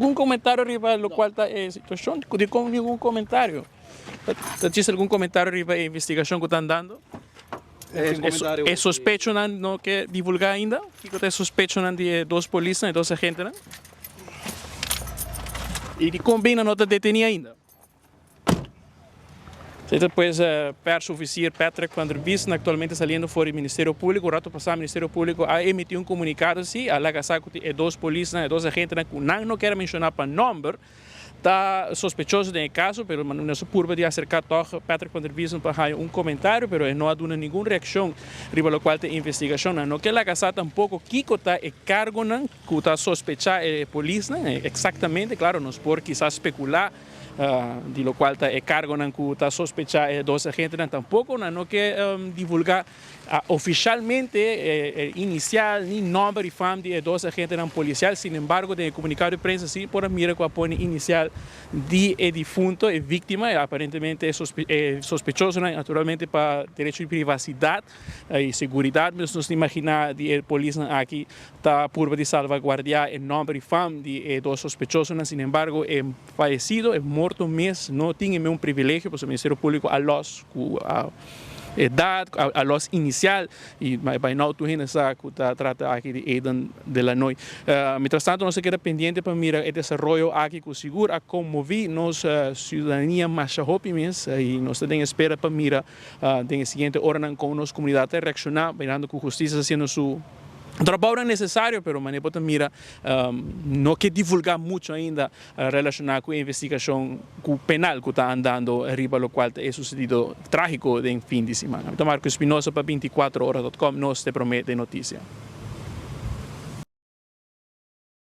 ¿Algún comentario arriba lo cual está situación? Con ningún comentario. ¿Tienes algún comentario arriba la investigación que están dando? ¿Es sospecho no que divulgar ainda? ¿Qué es sospecho de dos policías y dos agentes? Y combina no te detenido ainda. Depois, perso oficial Patrick van der Biesen, actualmente saliendo fuera del Ministerio Público. O rato pasado, el Ministerio Público ha emitido un comunicado, sí, a la casa de dos policías, dos agentes, que no quiero mencionar para nombre, está sospechoso del caso, pero no se puede de acercar a Patrick van der Biesen para hacer un comentario, pero no ha dado ninguna reacción sobre lo cual la investigación. No que la casa tampoco, Kiko está el cargo, que está sospechado de policía, exactamente, claro, nos puede quizás especular. De lo cual está el cargo que está sospechado de dos agentes tampoco, no que divulgar oficialmente inicial ni nombre y fama de dos agentes policiales. Sin embargo, en el comunicado de prensa sí por mirar con apoyo inicial de difunto y víctima, aparentemente es sospechoso, naturalmente para derecho de privacidad y seguridad. Nos imaginar que el policía aquí está por de salvaguardar el nombre y fama de dos sospechosos. Sin embargo, es fallecido, es muerto mes, no tiene un privilegio, pues el Ministerio Público a los edad, a los inicial, y by now tú tienes que trata aquí de Eden de la noche. Mientras tanto, no se queda pendiente para mirar el desarrollo aquí que seguro a conmover nos ciudadanía más jóvenes y nos den espera para mirar en el siguiente orden con las comunidades reaccionar, mirando que justicia haciendo su trabajo necesario, pero manejo mira, no que divulgar mucho ainda relacionado con la investigación penal que está andando arriba, lo cual es sucedido trágico de fin de semana. Marco Espinosa para 24horas.com nos te promete noticia.